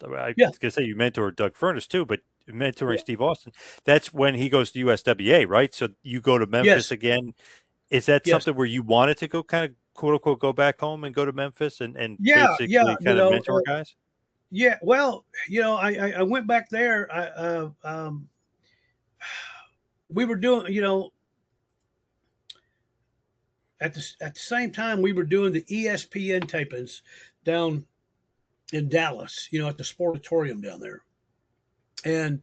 I Yeah. was gonna say you mentored Doug Furness too, but mentoring Steve Austin. That's when he goes to USWA, right? So you go to Memphis Yes. again. Is that Yes. something where you wanted to go, kind of quote unquote, go back home and go to Memphis and Yeah. Yeah. basically kind of mentor guys? Yeah. Well, I went back there. We were doing, at the same time we were doing the ESPN tapings down in Dallas, at the Sportatorium down there, and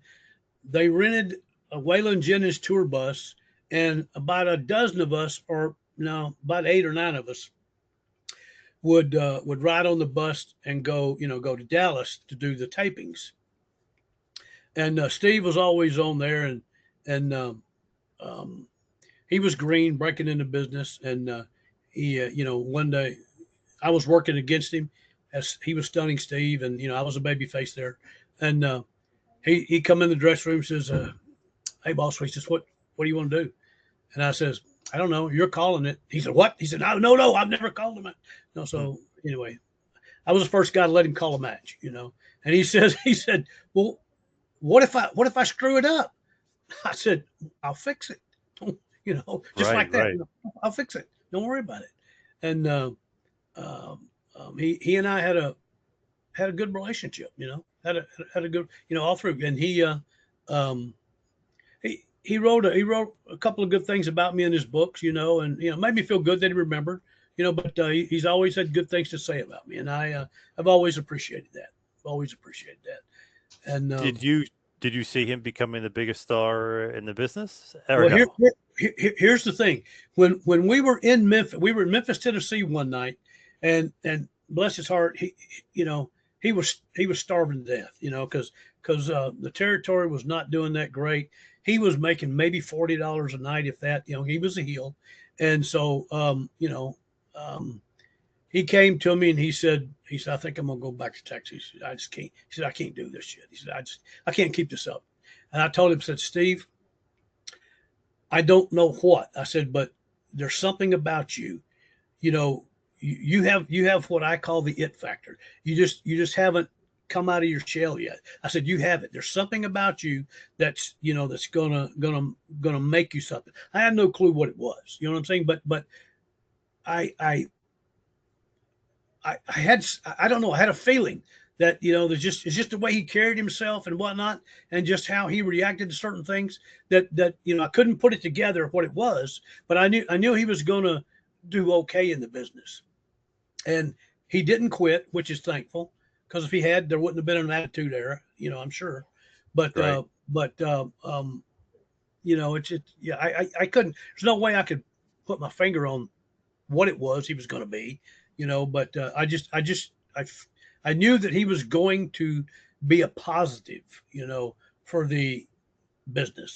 they rented a Waylon Jennings tour bus, and about a dozen of us, or no, about 8 or 9 of us, would ride on the bus and go to Dallas to do the tapings. And Steve was always on there, and um, he was green, breaking into business, and he, one day I was working against him as he was stunning Steve, and I was a baby face there, and he come in the dressing room, says, "Hey, boss," he says, "What do you want to do?" And I says, "I don't know. You're calling it." He said, "What?" He said, "No, no, no. I've never called him." No. So anyway, I was the first guy to let him call a match. And he said, "Well, what if I screw it up?" I said, "I'll fix it." Just Right, like that. right. I'll fix it. Don't worry about it. And he and I had a good relationship. Had a good, all through. And um, he wrote a couple of good things about me in his books. And made me feel good that he remembered. But he's always had good things to say about me, and I've always appreciated that. Always appreciated that. And Did you see him becoming the biggest star in the business, or well, no? here's the thing. When we were in Memphis, Tennessee one night, and bless his heart, he was starving to death, because the territory was not doing that great. He was making maybe $40 a night, if that. He was a heel, and so he came to me and he said, "I think I'm gonna go back to Texas. I just can't." He said, "I can't do this shit." He said, I can't keep this up." And I told him, said, "Steve, I don't know what." I said, "But there's something about you. You know, you have what I call the it factor. You just haven't come out of your shell yet." I said, "You have it. There's something about you that's gonna make you something." I had no clue what it was. You know what I'm saying? But I I I don't know. I had a feeling that it's just the way he carried himself and whatnot, and just how he reacted to certain things that I couldn't put it together what it was, but I knew he was going to do okay in the business, and he didn't quit, which is thankful, because if he had, there wouldn't have been an attitude era, I'm sure, but Right. yeah, I couldn't. There's no way I could put my finger on what it was he was going to be, but I knew that he was going to be a positive, for the business,